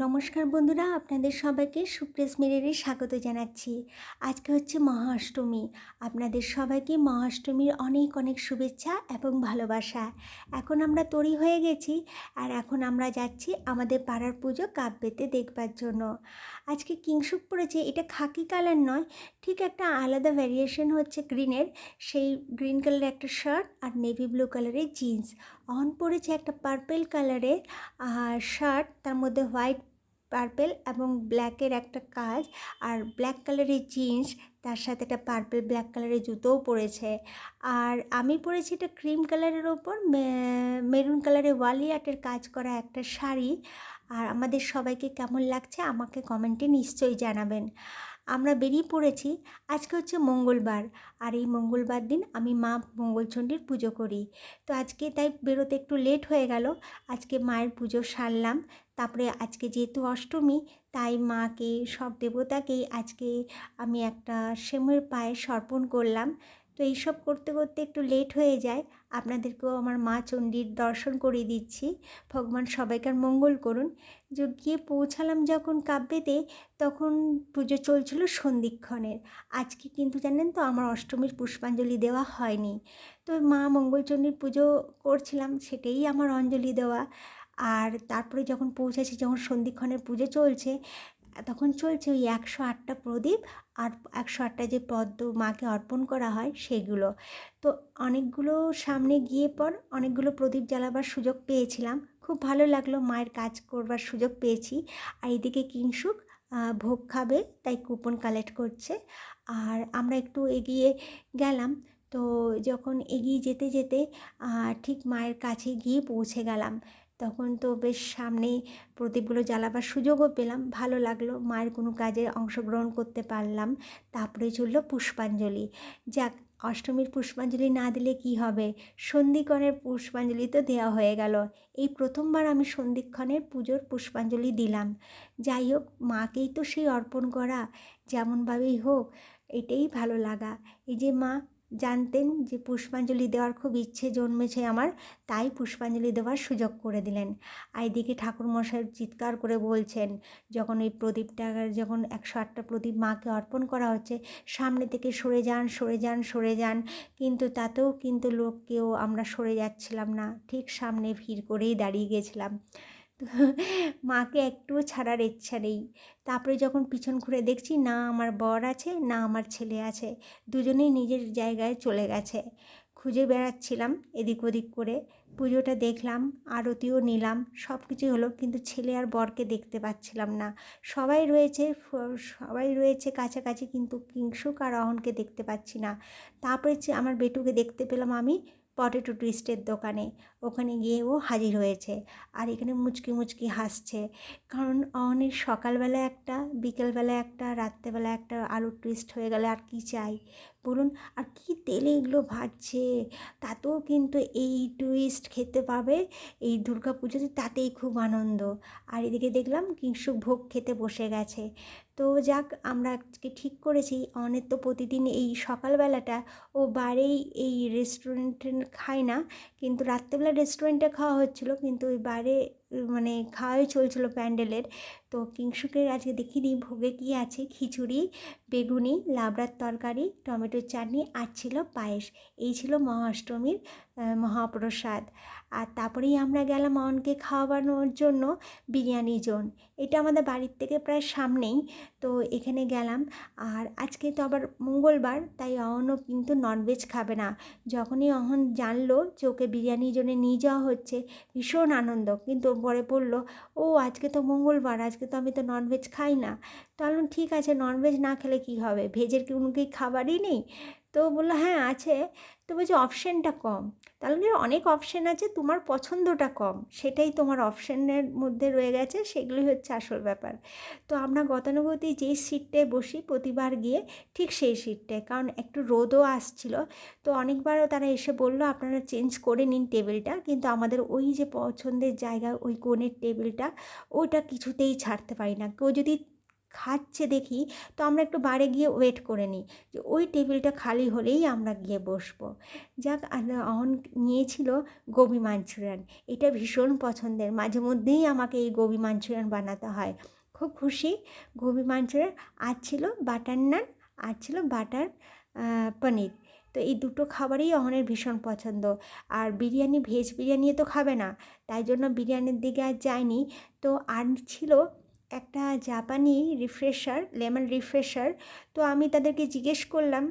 নমস্কার বন্ধুরা, আপনাদের সবাইকে সুপ্রেস মিররে স্বাগত জানাচ্ছি। আজকে হচ্ছে মহাষ্টমী। আপনাদের সবাইকে মহাষ্টমীর অনেক অনেক শুভেচ্ছা এবং ভালোবাসা। এখন আমরা তৈরি হয়ে গেছি আর এখন আমরা যাচ্ছি আমাদের পাড়ার পুজো কাব্যেতে দেখবার জন্য। আজকে কিংশুক পড়েছে, এটা খাকি কালার নয়, ঠিক একটা আলাদা ভ্যারিয়েশন হচ্ছে গ্রিনের। সেই গ্রিন কালারের একটা শার্ট আর নেভি ব্লু কালারের জিন্স। অন পড়েছে একটা পার্পেল কালারের শার্ট, তার মধ্যে হোয়াইট পার্পেল এবং ব্ল্যাকের একটা কাজ, আর ব্ল্যাক কালারের জিন্স, তার সাথে একটা পার্পেল ব্ল্যাক কালারের জুতোও পরেছে। আর আমি পরেছি এটা ক্রিম কালারের ওপর মেরুন কালারের ওয়ালি আর্টের কাজ করা একটা শাড়ি। আর আমাদের সবাইকে কেমন লাগছে আমাকে কমেন্টে নিশ্চয়ই জানাবেন। আমরা বেরিয়ে পড়েছি। আজকে হচ্ছে মঙ্গলবার, আর এই মঙ্গলবার দিন আমি মা মঙ্গলচণ্ডীর পুজো করি। তো আজকে তাই বেরোতে একটু লেট হয়ে গেল। আজকে মায়ের পুজো সারলাম, তারপরে আজকে যেহেতু অষ্টমী তাই মাকে সব দেবতাকেই আজকে আমি একটা সেমের পায়েস অর্পণ করলাম। তো এইসব করতে করতে একটু লেট হয়ে যায়। আপনাদেরকেও আমার মা চণ্ডীর দর্শন করিয়ে দিচ্ছি। ভগবান সবাইকার মঙ্গল করুন। যে গিয়ে পৌঁছালাম যখন কাব্যেতে, তখন পুজো চলছিল সন্ধিক্ষণের। আজকে কিন্তু জানেন তো আমার অষ্টমীর পুষ্পাঞ্জলি দেওয়া হয়নি। তো মা মঙ্গলচণ্ডীর পুজো করছিলাম, সেটাই আমার অঞ্জলি দেওয়া। আর তারপরে যখন পৌঁছেছি, যখন সন্ধিক্ষণের পুজো চলছে, তখন চলছে ওই 108টা প্রদীপ আর 108টা যে পদ্ম মাকে অর্পণ করা হয় সেগুলো। তো অনেকগুলো সামনে গিয়ে পর অনেকগুলো প্রদীপ জ্বালাবার সুযোগ পেয়েছিলাম। খুব ভালো লাগলো, মায়ের কাজ করবার সুযোগ পেয়েছি। আর এদিকে কিংশুক ভোগ খাবে, তাই কুপন কালেক্ট করছে। আর আমরা একটু এগিয়ে গেলাম। তো যখন এগিয়ে যেতে যেতে ঠিক মায়ের কাছে গিয়ে পৌঁছে গেলাম, তখন তো বেশ সামনে প্রদীপগুলো জ্বালাবার সুযোগও পেলাম। ভালো লাগলো, মায়ের কোনো কাজে অংশগ্রহণ করতে পারলাম। তারপরে চললো পুষ্পাঞ্জলি। যাক, অষ্টমীর পুষ্পাঞ্জলি না দিলে কি হবে, সন্ধিক্ষণের পুষ্পাঞ্জলি তো দেওয়া হয়ে গেল। এই প্রথমবার আমি সন্ধিক্ষণের পুজোর পুষ্পাঞ্জলি দিলাম। যাই হোক, মাকেই তো সেই অর্পণ করা, যেমনভাবেই হোক, এটাই ভালো লাগা। এই যে মা জানতেন যে পুষ্পাঞ্জলি দেওয়ার খুব ইচ্ছে জন্মেছে আমার, তাই পুষ্পাঞ্জলি দেওয়ার সুযোগ করে দিলেন। আর এদিকে ঠাকুরমশাই চিৎকার করে বলছেন, যখন এই প্রদীপটা, যখন 108টা প্রদীপ মাকে অর্পণ করা হচ্ছে, সামনে থেকে সরে যান, সরে যান, সরে যান। কিন্তু তাতেও কিন্তু লোককেও আমরা সরে যাচ্ছিলাম না, ঠিক সামনে ভিড় করেই দাঁড়িয়ে গেছিলাম। তো মাকে একটুও ছাড়ার ইচ্ছা নেই। তারপরে যখন পিছন ঘুরে দেখছি, না আমার বর আছে না আমার ছেলে আছে, দুজনেই নিজের জায়গায় চলে গেছে। খুঁজে বেড়াচ্ছিলাম এদিক ওদিক করে, পুজোটা দেখলাম, আরতিও নিলাম, সব কিছুই হলো, কিন্তু ছেলে আর বরকে দেখতে পাচ্ছিলাম না। সবাই রয়েছে কাছাকাছি, কিন্তু কিংশুক আর অহনকে দেখতে পাচ্ছি না। তারপরে আমার বেটুকে দেখতে পেলাম আমি পটেটো টুইস্টের দোকানে। ওখানে গিয়ে ও হাজির হয়েছে, আর এখানে মুচকি মুচকি হাসছে। কারণ অনেক সকালবেলা একটা, বিকেলবেলা একটা, রাত্রেবেলা একটা আলুর টুইস্ট হয়ে গেলে আর কি চাই বলুন। আর কি তেলে এগুলো ভাজছে, তাতেও কিন্তু এই টুইস্ট খেতে পাবে এই দুর্গা পুজোতে, তাতেই খুব আনন্দ। আর এদিকে দেখলাম কিংশুক ভোগ খেতে বসে গেছে। তো যাক, আমরা আজকে ঠিক করেছি, অনেক তো প্রতিদিন এই সকালবেলাটা ও বাইরেই এই রেস্টুরেন্টে খায় না, কিন্তু রাত্রেবেলা রেস্টুরেন্টে খাওয়া হচ্ছিলো, কিন্তু ওই বাইরে মানে খাওয়াই চলছিল প্যান্ডেলের। তো কিংশুকের আজকে দেখিয়ে দিই ভোগে কী আছে। খিচুড়ি, বেগুনি, লাবড়ার তরকারি, টমেটোর চাটনি, আর ছিল পায়েস। এই ছিল মহাষ্টমীর মহাপ্রসাদ। আর তারপরেই আমরা গেলাম অনকে খাওয়ানোর জন্য বিরিয়ানি জোন। এটা আমাদের বাড়ির থেকে প্রায় সামনেই, তো এখানে গেলাম। আর আজকে তো আবার মঙ্গলবার, তাই অহনও কিন্তু ননভেজ খাবে না। যখনই অহন জানলো যে ওকে বিরিয়ানি জোনে নিয়ে যাওয়া হচ্ছে, ভীষণ আনন্দ। কিন্তু পরে বললো, ও আজকে তো মঙ্গলবার, আজকে তো আমি তো ননভেজ খাই না। তো বললাম ঠিক আছে, ননভেজ না খেলে কী হবে, ভেজের কোনো কি খাবারই নেই? তো বললো হ্যাঁ আছে। তো বলছে অপশানটা কম। তাহলে অনেক অপশান আছে, তোমার পছন্দটা কম, সেটাই তোমার অপশানের মধ্যে রয়ে গেছে, সেগুলোই হচ্ছে আসল ব্যাপার। তো আমরা গতানুগতিক যেই সিটটায় বসি প্রতিবার গিয়ে, ঠিক সেই সিটটায়, কারণ একটু রোদও আসছিল। তো অনেকবারও তারা এসে বললো আপনারা চেঞ্জ করে নিন টেবিলটা, কিন্তু আমাদের ওই যে পছন্দের জায়গা, ওই কোণের টেবিলটা, ওইটা কিছুতেই ছাড়তে পারি না। কেউ যদি খাচ্ছে দেখি, তো আমরা একটু বাইরে গিয়ে ওয়েট করে নিই যে ওই টেবিলটা খালি হলেই আমরা গিয়ে বসবো। যাক, অহন নিয়েছিল গোবি মাঞ্চুরিয়ান। এটা ভীষণ পছন্দের, মাঝে মধ্যেই আমাকে এই গোবি মাঞ্চুরিয়ান বানাতে হয়। খুব খুশি। গোবি মাঞ্চুরিয়ান আর ছিল বাটার নান, আর ছিল বাটার পনির। তো এই দুটো খাবারই অহনের ভীষণ পছন্দ। আর বিরিয়ানি, ভেজ বিরিয়ানি তো খাবে না, তাই জন্য বিরিয়ানির দিকে আর যায়নি। তো আর ছিল একটা জাপানি রিফ্রেশার, লেমন রিফ্রেশার। তো আমি তাদেরকে জিজ্ঞেস করলাম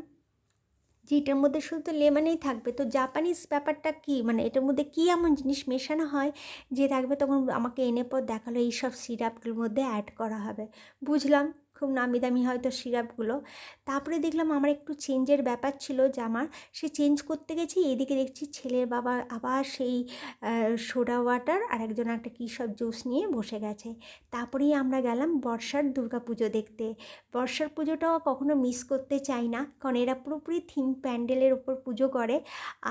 যে এটার মধ্যে শুধু তো লেমনেই থাকবে, তো জাপানিজ ব্যাপারটা কী, মানে এটার মধ্যে কী এমন জিনিস মেশানো হয় যে থাকবে? তখন আমাকে এনে পর দেখালো এইসব সিরাপগুলোর মধ্যে অ্যাড করা হবে। বুঝলাম খুব নামি দামি হয়তো সিরাপগুলো। তারপরে দেখলাম আমার একটু চেঞ্জের ব্যাপার ছিল, যে আমার সে চেঞ্জ করতে গেছি, এদিকে দেখছি ছেলের বাবা আবার সেই সোডা ওয়াটার আর একজন একটা কী সব জুস নিয়ে বসে গেছে। তারপরেই আমরা গেলাম বর্ষার দুর্গাপুজো দেখতে। বর্ষার পুজোটাও কখনো মিস করতে চাই না, কারণ এরা পুরোপুরি থিম প্যান্ডেলের ওপর পুজো করে,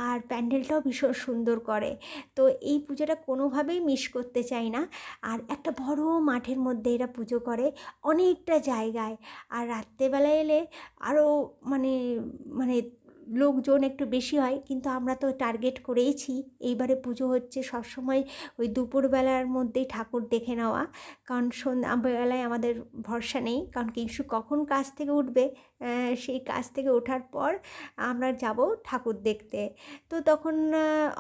আর প্যান্ডেলটাও ভীষণ সুন্দর করে। তো এই পুজোটা কোনোভাবেই মিস করতে চাই না। আর একটা বড় মাঠের মধ্যে এরা পুজো করে, অনেকটা জায়গায়। আর রাত্রেবেলা এলে আরও মানে মানে লোকজন একটু বেশি হয়, কিন্তু আমরা তো টার্গেট করেইছি এইবারে পুজো হচ্ছে সবসময় ওই দুপুরবেলার মধ্যেই ঠাকুর দেখে নেওয়া, কারণ সন্ধ্যাবেলায় আমাদের ভরসা নেই, কারণ কিছু কখন কাজ থেকে উঠবে, সেই কাজ থেকে ওঠার পর আমরা যাব ঠাকুর দেখতে। তো তখন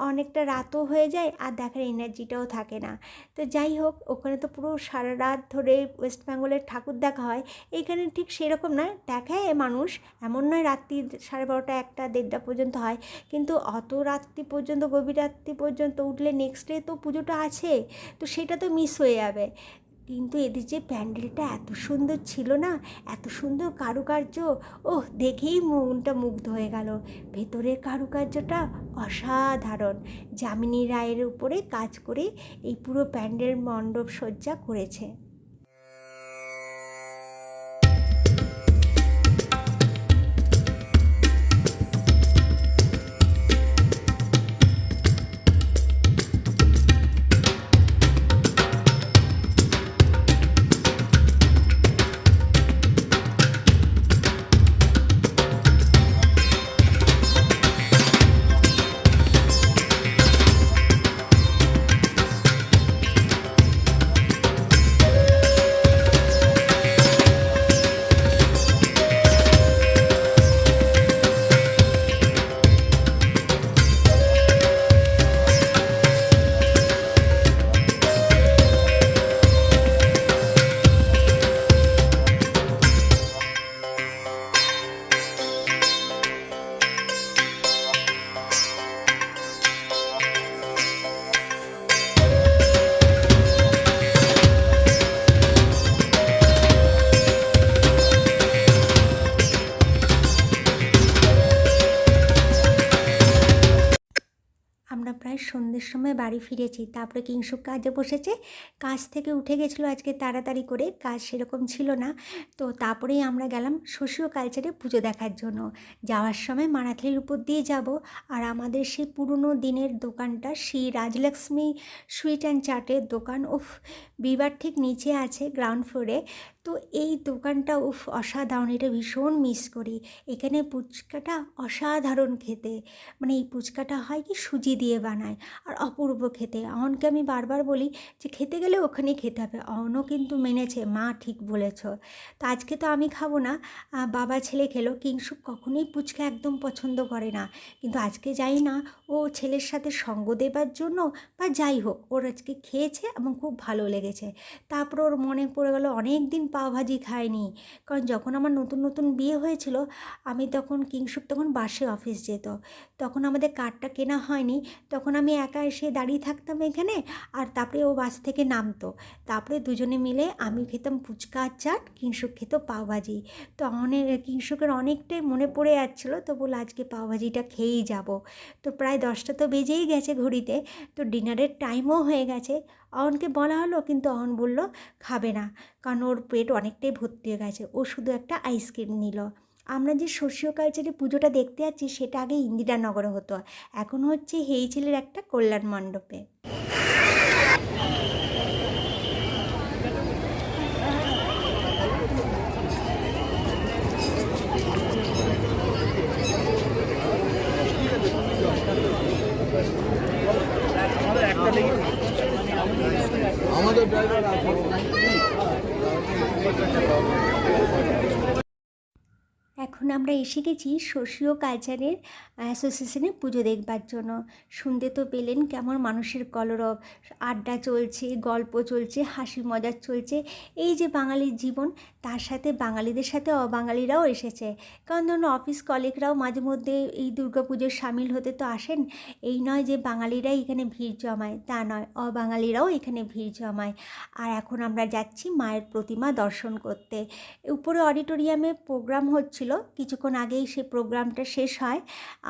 অনেকটা রাতও হয়ে যায় আর দেখার এনার্জিটাও থাকে না। তো যাই হোক, ওখানে তো পুরো সারা রাত ধরে ওয়েস্ট বেঙ্গলের ঠাকুর দেখা হয়। এইখানে ঠিক সেরকম নয়, দেখায় মানুষ, এমন নয় রাত্রি 12:30 1টা 1:30 পর্যন্ত হয়, কিন্তু অত রাত্রি পর্যন্ত, গভীর রাত্রি পর্যন্ত উঠলে নেক্সট ডে তো পুজোটা আছে, তো সেটা তো মিস হয়ে যাবে। কিন্তু এদের যে প্যান্ডেলটা এত সুন্দর ছিল না, এত সুন্দর কারুকার্য, ওহ দেখেই মনটা মুগ্ধ হয়ে গেল। ভেতরের কারুকার্যটা অসাধারণ। যামিনী রায়ের উপরে কাজ করে এই পুরো প্যান্ডেল মণ্ডপ সজ্জা করেছে। আমরা প্রায় সন্ধ্যের সময় বাড়ি ফিরেছি। তারপরে কিংশুক কাজে বসেছে, কাজ থেকে উঠে গেছিলো আজকে তাড়াতাড়ি করে, কাজ সেরকম ছিল না। তো তারপরেই আমরা গেলাম সোশিও কালচারে পুজো দেখার জন্য। যাওয়ার সময় মারাথলির উপর দিয়ে যাব, আর আমাদের সেই পুরনো দিনের দোকানটা, সেই রাজলক্ষ্মী সুইট অ্যান্ড চাটের দোকান, উফ, বিবার ঠিক নিচে আছে গ্রাউন্ড ফ্লোরে। তো এই দোকানটা উফ অসাধারণ, এটা ভীষণ মিস করি। এখানে ফুচকাটা অসাধারণ খেতে, মানে এই ফুচকাটা হয় কি সুজি দিয়ে বানায়, আর অপূর্ব খেতে। অহনকে আমি বারবার বলি যে খেতে গেলে ওখানেই খেতে হবে, অহনও কিন্তু মেনেছে, মা ঠিক বলেছ। তো আজকে তো আমি খাবো না, বাবা ছেলে খেলো। কিংশুক কখনোই ফুচকা একদম পছন্দ করে না, কিন্তু আজকে যাই না, ও ছেলের সাথে সঙ্গ দেবার জন্য বা যাই হোক, ওর আজকে খেয়েছে এবং খুব ভালো লেগেছে। তারপর ওর মনে পড়ে গেল অনেক দিন পাওভাজি খায়নি, কারণ যখন আমার নতুন নতুন বিয়ে হয়েছিল, আমি তখন কিংশুক তখন বাসে অফিস যেত, তখন আমাদের কার্ডটা কেনা হয়নি, তখন আমি একা এসে দাঁড়িয়ে থাকতাম এখানে, আর তারপরে ও বাস থেকে নামতো, তারপরে দুজনে মিলে আমি খেতাম ফুচকা আর চাট, কিংশুক খেত পাওভাজি। তো অনেক কিংশুকের অনেকটাই মনে পড়ে যাচ্ছিলো, তো বলে আজকে পাওভাজিটা খেয়েই যাব। তো প্রায় 10টা তো বেজেই গেছে ঘড়িতে, তো ডিনারের টাইমও হয়ে গেছে। অহনকে বলা হলো, কিন্তু অহন বলল খাবে না, কারণ ওর পেট অনেকটাই ভর্তি হয়ে গেছে, ও শুধু একটা আইসক্রিম নিল। আমরা যে সোশিও কালচারে পুজোটা দেখতে যাচ্ছি, সেটা আগে ইন্দিরানগরে হতো, এখন হচ্ছে হেইচিলের একটা কল্যাণ মণ্ডপে। এখন আমরা এসে গেছি সোশিও কালচারের অ্যাসোসিয়েশনে পুজো দেখবার জন্য। শুনতে তো পেলেন কেমন মানুষের কলরব, আড্ডা চলছে, গল্প চলছে, হাসি মজা চলছে। এই যে বাঙালির জীবন, তার সাথে বাঙালিদের সাথে অবাঙালিরাও এসেছে। কারণ ধরুন অফিস কলিগরাও মাঝে মধ্যে এই দুর্গাপুজোর সামিল হতে তো আসেন। এই নয় যে বাঙালিরাই এখানে ভিড় জমায়, তা নয়, অবাঙালিরাও এখানে ভিড় জমায়। আর এখন আমরা যাচ্ছি মায়ের প্রতিমা দর্শন করতে। উপরে অডিটোরিয়ামে প্রোগ্রাম হচ্ছিল, কিছুক্ষণ আগেই সেই প্রোগ্রামটা শেষ হয়।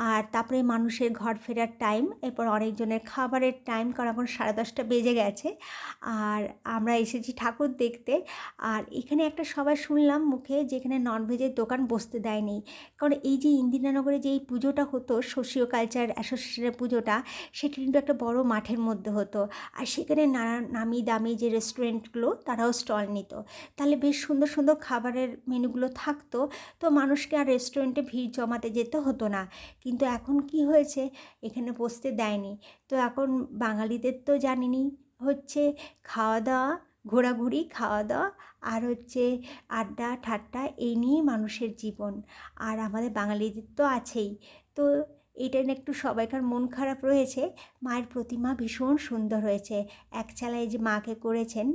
আর তারপরে মানুষের ঘর ফেরার টাইম, এরপর অনেকজনের খাবারের টাইম, কারণ এখন 10:30 বেজে গেছে। আর আমরা এসেছি ঠাকুর দেখতে। আর এখানে একটা সবাই শুনলাম মুখে যে এখানে ননভেজের দোকান বসতে দেয়নি, কারণ এই যে ইন্দিরানগরে যে এই পুজোটা হতো, সোশিও কালচার অ্যাসোসিয়েশনের পুজোটা, সেটা কিন্তু একটা বড় মাঠের মধ্যে হতো। আর সেখানে নানা নামি দামি যে রেস্টুরেন্টগুলো তারাও স্টল নিত, তাহলে বেশ সুন্দর সুন্দর খাবারের মেনুগুলো থাকতো। তো মানুষকে আর রেস্টুরেন্টে ভিড় জমাতে যেতে হতো না। কিন্তু এখন কি হয়েছে, এখানে বসতে দেয়নি। তো এখন বাঙালিদের তো জানেনই, হচ্ছে খাওয়া দাওয়া, ঘোরাঘুরি, খাওয়া দাওয়া, আর হচ্ছে আড্ডা ঠাট্টা, এই নিয়েই মানুষের জীবন। আর আমাদের বাঙালিদের তো আছেই। তো এটা নিয়ে একটু সবাইকার মন খারাপ রয়েছে। মায়ের প্রতিমা ভীষণ সুন্দর হয়েছে, একচালায় যে মাকে করেছেন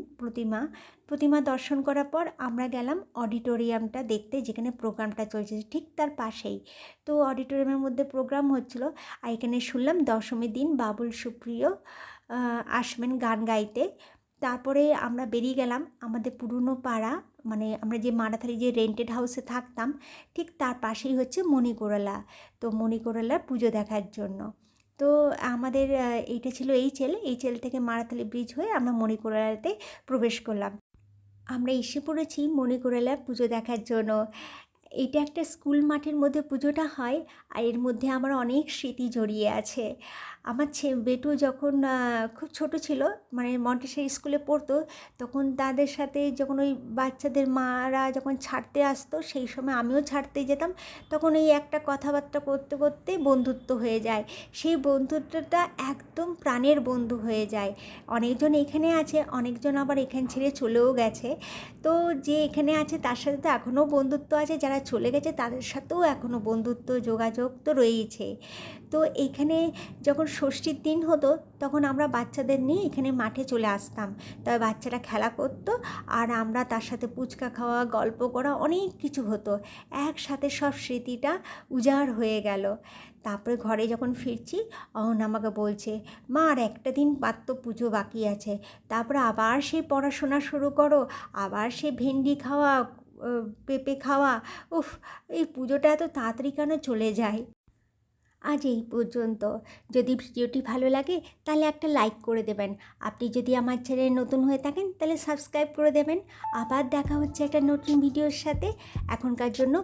প্রতিমা দর্শন করার পর আমরা গেলাম অডিটোরিয়ামটা দেখতে, যেখানে প্রোগ্রামটা চলছে ঠিক তার পাশেই। তো অডিটোরিয়ামের মধ্যে প্রোগ্রাম হচ্ছিল। আর এখানে শুনলাম দশমীর দিন বাবুল সুপ্রিয় আসবেন গান গাইতে। তারপরে আমরা বেরিয়ে গেলাম আমাদের পুরনো পাড়া, মানে আমরা যে মারাথালি যে রেন্টেড হাউসে থাকতাম, ঠিক তার পাশেই হচ্ছে মণিকোড়লা। তো মণিকোড়লার পুজো দেখার জন্য তো আমাদের এইটা ছিল এই চেল থেকে মারাথালি ব্রিজ হয়ে আমরা মণিকোড়লাতে প্রবেশ করলাম। আমরা এসে পড়েছি মণিকোড়লা পুজো দেখার জন্য। এটা একটা স্কুল মাঠের মধ্যে পুজোটা হয়। আর এর মধ্যে আমার অনেক স্মৃতি জড়িয়ে আছে। আমার বেটু যখন খুব ছোট ছিল, মানে মন্টেসরি স্কুলে পড়তো, তখন তাদের সাথে যখন ওই বাচ্চাদের মারা যখন ছাড়তে আসতো, সেই সময় আমিও ছাড়তে যেতাম। তখন এই একটা কথাবার্তা করতে করতে বন্ধুত্ব হয়ে যায়। সেই বন্ধুত্বটা একদম প্রাণের বন্ধু হয়ে যায়। অনেকজন এখানে আছে, অনেকজন আবার এখান ছেড়ে চলেও গেছে। তো যে এখানে আছে তার সাথে তো এখনও বন্ধুত্ব আছে, যারা চলে গেছে তাদের সাথেও এখনও বন্ধুত্ব যোগাযোগ তো রয়েছে। তো এখানে যখন ষষ্ঠীর দিন হতো, তখন আমরা বাচ্চাদের নিয়ে এখানে মাঠে চলে আসতাম। তবে বাচ্চারা খেলা করতো, আর আমরা তার সাথে ফুচকা খাওয়া, গল্প করা, অনেক কিছু হতো। একসাথে সব স্মৃতিটা উজাড় হয়ে গেল। তারপরে ঘরে যখন ফিরছি, অহন আমাকে বলছে, মা আর একটা দিন মাত্র পুজো বাকি আছে, তারপরে আবার সেই পড়াশোনা শুরু করো, আবার সেই ভেন্ডি খাওয়া, পেঁপে খাওয়া। উফ, এই পুজোটা এত তাড়াতাড়ি কেন চলে যায়। আজ এই পর্যন্ত। যদি ভিডিওটি ভালো লাগে তাহলে একটা লাইক করে দেবেন। আপনি যদি আমার চ্যানেলে নতুন হয়ে থাকেন তাহলে সাবস্ক্রাইব করে দেবেন। আবার দেখা হচ্ছে একটা নতুন ভিডিওর সাথে। এখনকার জন্য